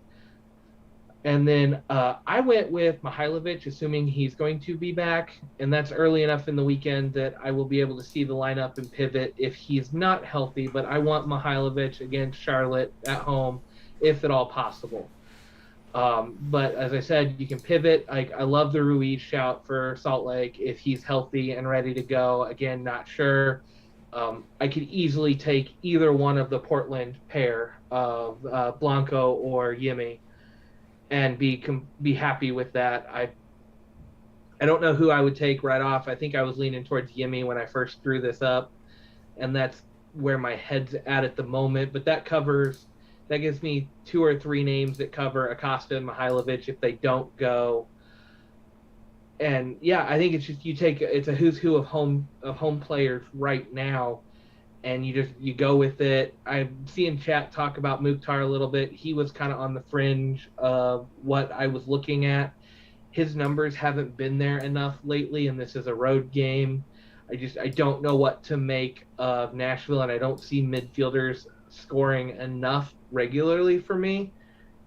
And then I went with Mihailovic, assuming he's going to be back, and that's early enough in the weekend that I will be able to see the lineup and pivot if he's not healthy. But I want Mihailovic against Charlotte at home, if at all possible. But as I said, you can pivot. I love the Ruiz shout for Salt Lake if he's healthy and ready to go. Again, not sure. I could easily take either one of the Portland pair of Blanco or Yimi and be happy with that. I don't know who I would take right off. I think I was leaning towards Yimi when I first threw this up, and that's where my head's at the moment. But that gives me 2 or 3 names that cover Acosta and Mihailovic if they don't go. And yeah, I think it's just it's a who's who of home players right now, and you go with it. I'm seeing chat talk about Mukhtar a little bit. He was kind of on the fringe of what I was looking at. His numbers haven't been there enough lately, and this is a road game. I don't know what to make of Nashville, and I don't see midfielders scoring enough regularly for me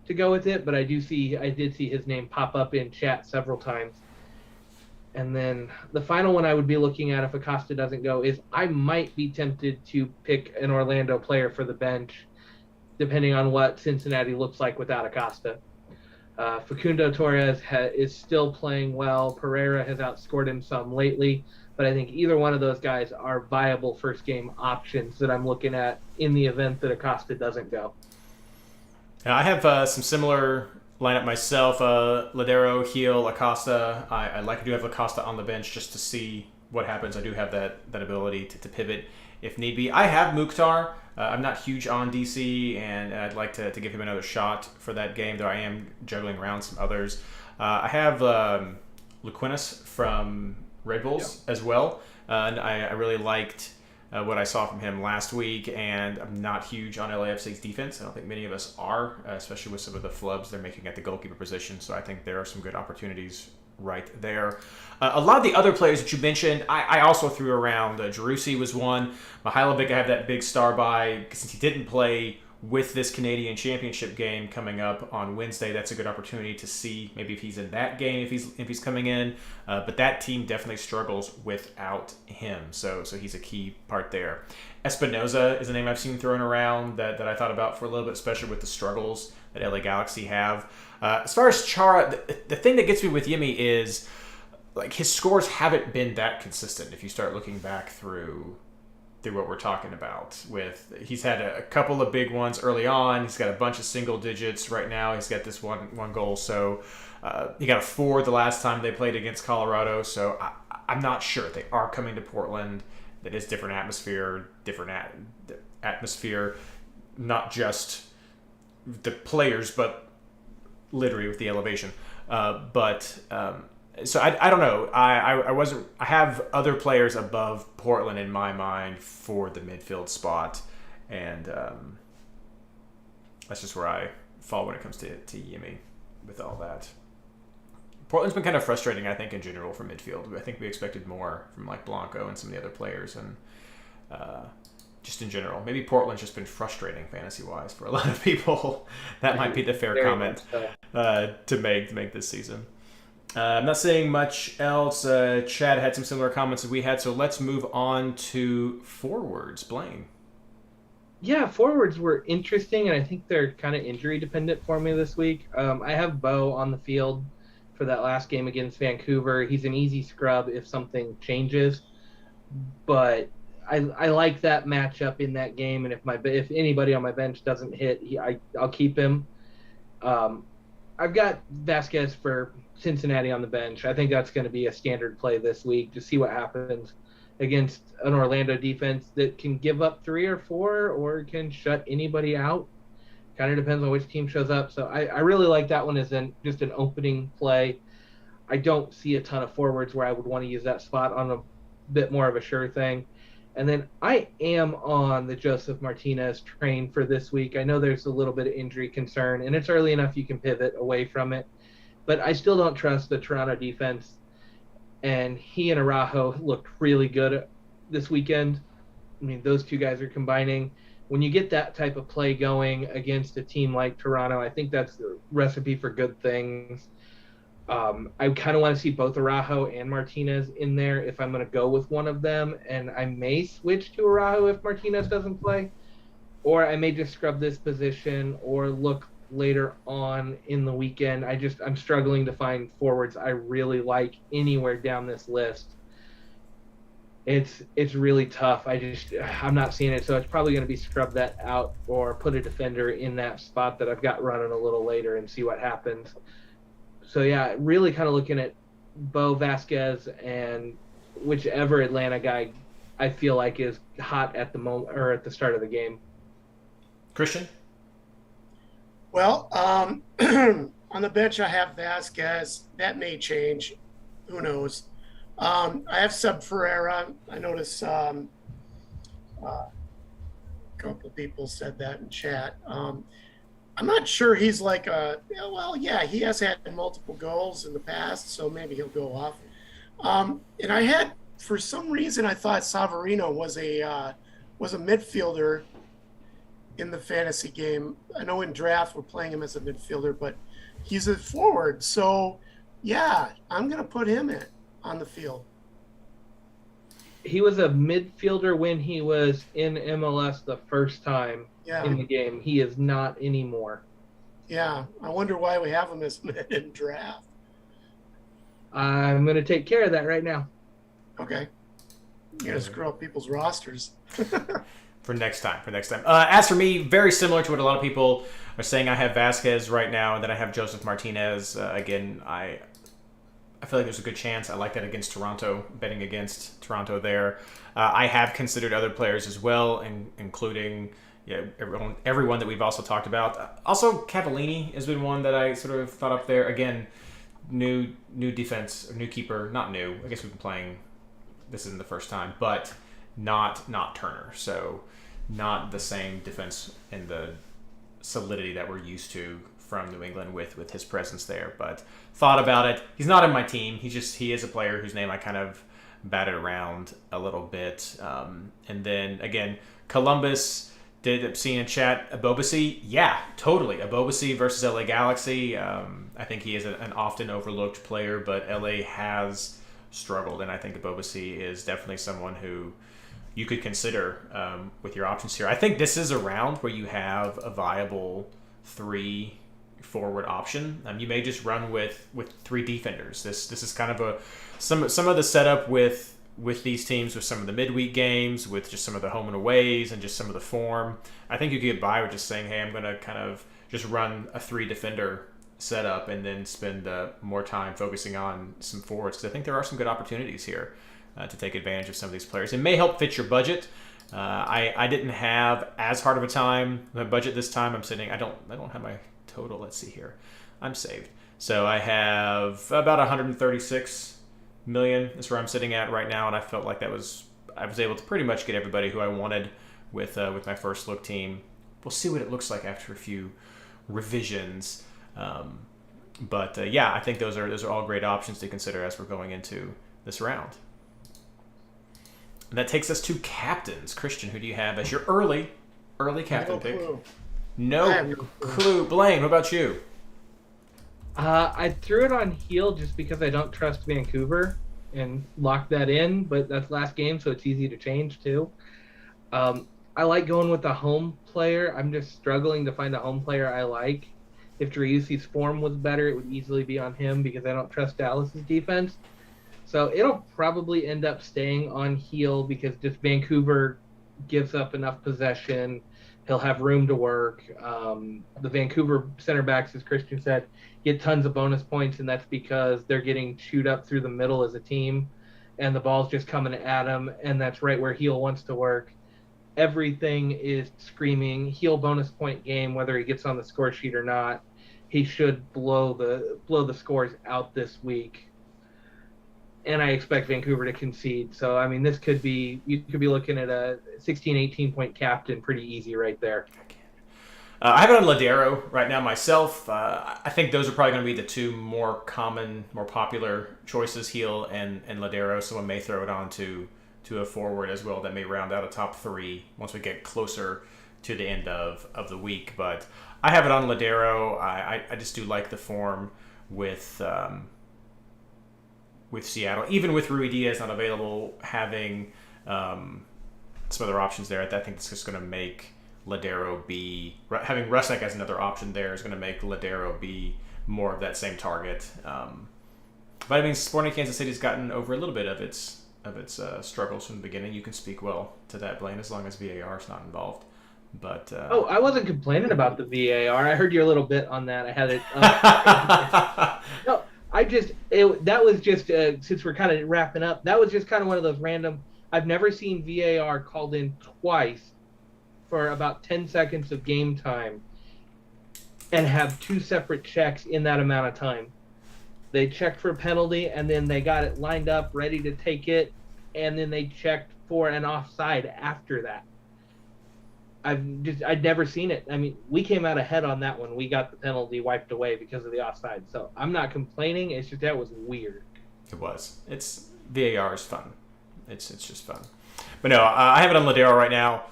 to go with it, but I did see his name pop up in chat several times. And then the final one I would be looking at if Acosta doesn't go is I might be tempted to pick an Orlando player for the bench, depending on what Cincinnati looks like without Acosta. Facundo Torres is still playing well. Pereira has outscored him some lately, but I think either one of those guys are viable first game options that I'm looking at in the event that Acosta doesn't go. I have some similar lineup myself. Ladero, Heel, Acosta. I like to do have Acosta on the bench just to see what happens. I do have that ability to pivot if need be. I have Mukhtar. I'm not huge on DC, and I'd like to give him another shot for that game, though I am juggling around some others. I have Luquinas from Red Bulls as well, and I really liked what I saw from him last week, and I'm not huge on LAFC's defense. I don't think many of us are, especially with some of the flubs they're making at the goalkeeper position, so I think there are some good opportunities right there. A lot of the other players that you mentioned, I also threw around. Jerussi was one. Mihailovic, I have that big star by, since he didn't play with this Canadian Championship game coming up on Wednesday. That's a good opportunity to see maybe if he's in that game, if he's coming in. But that team definitely struggles without him, so he's a key part there. Espinoza is a name I've seen thrown around that I thought about for a little bit, especially with the struggles that LA Galaxy have. As far as Chara, the thing that gets me with Yimi is like his scores haven't been that consistent. If you start looking back through what we're talking about, he's had a couple of big ones early on. He's got a bunch of single digits right now. He's got this one goal. So he got a 4 the last time they played against Colorado. So I'm not sure. They are coming to Portland. That is different atmosphere, not just the players, but literally with the elevation. So I don't know. I have other players above Portland in my mind for the midfield spot, and that's just where I fall when it comes to Yimi with all that. Portland's been kind of frustrating, I think, in general for midfield. I think we expected more from like Blanco and some of the other players, and just in general. Maybe Portland's just been frustrating fantasy-wise for a lot of people. That might be the fair comment to make this season. I'm not saying much else. Chad had some similar comments that we had, so let's move on to forwards. Blayne. Yeah, forwards were interesting, and I think they're kind of injury-dependent for me this week. I have Bo on the field for that last game against Vancouver. He's an easy scrub if something changes, but I like that matchup in that game, and if anybody on my bench doesn't hit, I'll keep him. I've got Vasquez for Cincinnati on the bench. I think that's going to be a standard play this week to see what happens against an Orlando defense that can give up 3 or 4 or can shut anybody out. Kind of depends on which team shows up. So I really like that one as just an opening play. I don't see a ton of forwards where I would want to use that spot on a bit more of a sure thing. And then I am on the Joseph Martinez train for this week. I know there's a little bit of injury concern, and it's early enough you can pivot away from it. But I still don't trust the Toronto defense. And he and Araujo looked really good this weekend. I mean, those two guys are combining. When you get that type of play going against a team like Toronto, I think that's the recipe for good things. I kind of want to see both Araujo and Martinez in there if I'm going to go with one of them, and I may switch to Araujo if Martinez doesn't play, or I may just scrub this position or look later on in the weekend. I'm struggling to find forwards I really like anywhere down this list. It's really tough. I'm not seeing it, so it's probably going to be scrub that out or put a defender in that spot that I've got running a little later and see what happens. So yeah, really kind of looking at Bo, Vasquez, and whichever Atlanta guy I feel like is hot at the moment or at the start of the game. Christian? Well, on the bench I have Vasquez. That may change. Who knows? I have Sub Ferreira. I noticed a couple of people said that in chat. I'm not sure he's like he has had multiple goals in the past, so maybe he'll go off. And I had, for some reason, I thought Savarino was a midfielder in the fantasy game. I know in draft we're playing him as a midfielder, but he's a forward. So, yeah, I'm going to put him on the field. He was a midfielder when he was in MLS the first time Yeah. in the game. He is not anymore. Yeah, I wonder why we have him as mid in draft. I'm going to take care of that right now. Okay. You're going to screw up people's rosters. For next time. As for me, very similar to what a lot of people are saying. I have Vasquez right now, and then I have Joseph Martinez. Again, I feel like there's a good chance. I like that against Toronto, betting against Toronto there. I have considered other players as well, including everyone that we've also talked about. Also, Cavallini has been one that I sort of thought up there. Again, new defense, or new keeper. Not new. I guess we've been playing. This isn't the first time, but not Turner. So not the same defense and the solidity that we're used to from New England with his presence there. But thought about it. He's not in my team. He is a player whose name I kind of batted around a little bit. And then again, Columbus did see in chat Abobasi. Yeah, totally. Abobasi versus LA Galaxy. I think he is an often overlooked player, but LA has struggled, and I think Abobasi is definitely someone who you could consider with your options here. I think this is a round where you have a viable 3 forward option. You may just run with 3 defenders. This is kind of some of the setup with these teams, with some of the midweek games, with just some of the home and aways, and just some of the form. I think you could get by with just saying, hey, I'm going to kind of just run a 3 defender setup and then spend more time focusing on some forwards, because I think there are some good opportunities here to take advantage of some of these players. It may help fit your budget. I didn't have as hard of a time. My budget this time, I'm sitting. I don't have my total. Let's see here. I'm saved. So I have about 136 million. That's where I'm sitting at right now, and I felt like I was able to pretty much get everybody who I wanted with my first look team. We'll see what it looks like after a few revisions. But yeah, I think those are all great options to consider as we're going into this round. And that takes us to captains. Christian, who do you have as your early captain pick? No clue. Blayne, what about you? I threw it on heel just because I don't trust Vancouver and locked that in, but that's last game, so it's easy to change too. I like going with a home player. I'm just struggling to find a home player I like. If Driussi's form was better, it would easily be on him because I don't trust Dallas's defense. So it'll probably end up staying on heel because just Vancouver gives up enough possession. He'll have room to work. The Vancouver center backs, as Christian said, get tons of bonus points, and that's because they're getting chewed up through the middle as a team, and the ball's just coming at them, and that's right where heel wants to work. Everything is screaming heel bonus point game, whether he gets on the score sheet or not. He should blow the scores out this week. And I expect Vancouver to concede. So, I mean, you could be looking at a 16, 18-point captain pretty easy right there. I have it on Ladero right now myself. I think those are probably going to be the 2 more common, more popular choices, heel and Ladero. Someone may throw it on to a forward as well that may round out a top 3 once we get closer to the end of the week. But I have it on Ladero. I just do like the form with Seattle. Even with Rui Diaz not available, having some other options there, I think it's just going to make Ladero be... Having Rusnak as another option there is going to make Ladero be more of that same target. But I mean, Sporting Kansas City's gotten over a little bit of its struggles from the beginning. You can speak well to that, Blayne, as long as VAR is not involved. But I wasn't complaining about the VAR. I heard your little bit on that. I had it. No, that was just since we're kind of wrapping up. That was just kind of one of those random. I've never seen VAR called in twice for about 10 seconds of game time and have 2 separate checks in that amount of time. They checked for a penalty, and then they got it lined up, ready to take it, and then they checked for an offside after that. I'd never seen it. I mean, we came out ahead on that one. We got the penalty wiped away because of the offside. So I'm not complaining. It's just that was weird. It was. VAR is fun. It's just fun. But no, I have it on Ladero right now.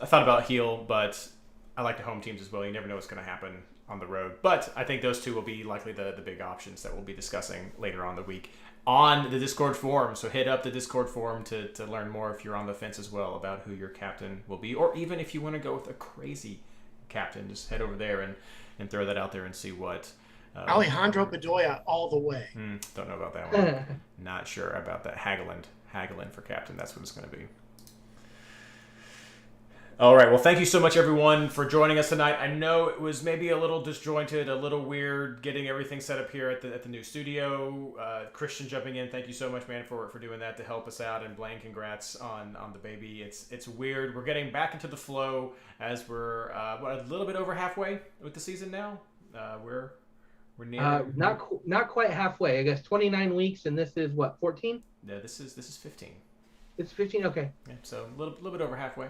I thought about heel, but I like the home teams as well. You never know what's going to happen on the road. But I think those two will be likely the big options that we'll be discussing later on the week on the Discord forum. So hit up the Discord forum to learn more if you're on the fence as well about who your captain will be. Or even if you want to go with a crazy captain, just head over there and throw that out there and see what... Alejandro Bedoya all the way. Don't know about that one. Not sure about that. Hagelin for captain. That's what it's going to be. All right. Well, thank you so much, everyone, for joining us tonight. I know it was maybe a little disjointed, a little weird getting everything set up here at the new studio. Christian jumping in. Thank you so much, man, for doing that to help us out. And Blayne, congrats on the baby. It's weird. We're getting back into the flow as we're a little bit over halfway with the season now. We're near. Not quite halfway. I guess 29 weeks, and this is what, 14? Yeah, this is 15. It's 15. Okay. Yeah, so a little bit over halfway.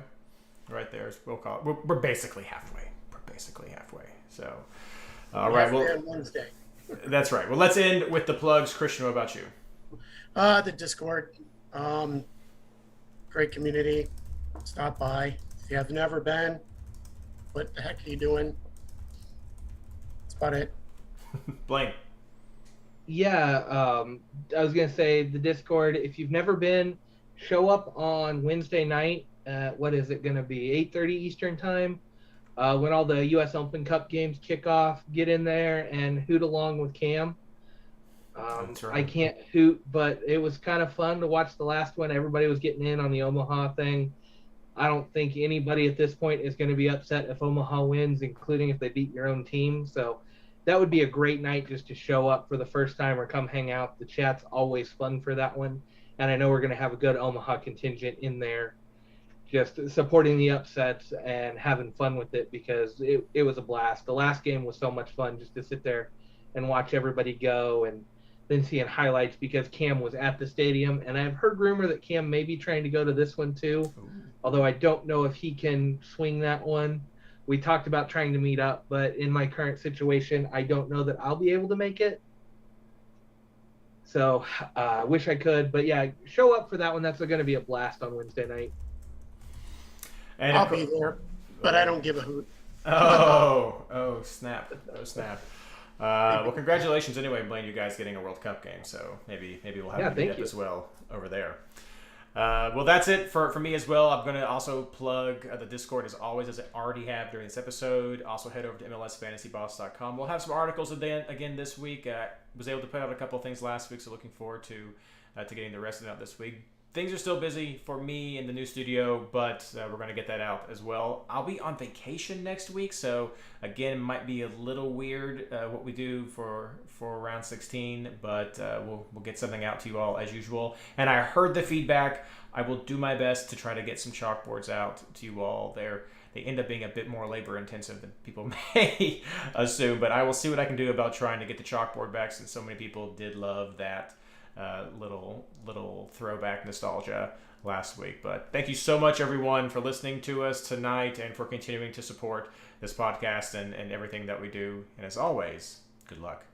Right there, we'll call it. We're basically halfway. So, all right. Well, Wednesday. That's right. Well, let's end with the plugs. Christian, what about you? The Discord. Great community. Stop by. If you have never been, what the heck are you doing? That's about it. Blayne. Yeah, I was going to say the Discord, if you've never been, show up on Wednesday night. What is it going to be? 8:30 Eastern time, when all the U.S. Open Cup games kick off. Get in there and hoot along with Cam. That's right. I can't hoot, but it was kind of fun to watch the last one. Everybody was getting in on the Omaha thing. I don't think anybody at this point is going to be upset if Omaha wins, including if they beat your own team. So that would be a great night just to show up for the first time or come hang out. The chat's always fun for that one. And I know we're going to have a good Omaha contingent in there, just supporting the upsets and having fun with it, because it was a blast. The last game was so much fun just to sit there and watch everybody go, and then seeing highlights because Cam was at the stadium. And I've heard rumor that Cam may be trying to go to this one too, although I don't know if he can swing that one. We talked about trying to meet up, but in my current situation, I don't know that I'll be able to make it. So I wish I could, but yeah, show up for that one. That's going to be a blast on Wednesday night. And I'll be there, but I don't give a hoot. Oh, snap. Well, congratulations anyway, Blayne, you guys getting a World Cup game. So maybe we'll have a meetup as well over there. Well, that's it for me as well. I'm going to also plug the Discord as always, as I already have during this episode. Also head over to MLSFantasyBoss.com. We'll have some articles again this week. Was able to put out a couple of things last week, so looking forward to getting the rest of it out this week. Things are still busy for me in the new studio, but we're going to get that out as well. I'll be on vacation next week, so again, it might be a little weird what we do for round 16, but we'll get something out to you all as usual. And I heard the feedback. I will do my best to try to get some chalkboards out to you all there. They end up being a bit more labor intensive than people may assume, but I will see what I can do about trying to get the chalkboard back, since so many people did love that little throwback nostalgia last week. But thank you so much, everyone, for listening to us tonight and for continuing to support this podcast and everything that we do. And as always, good luck.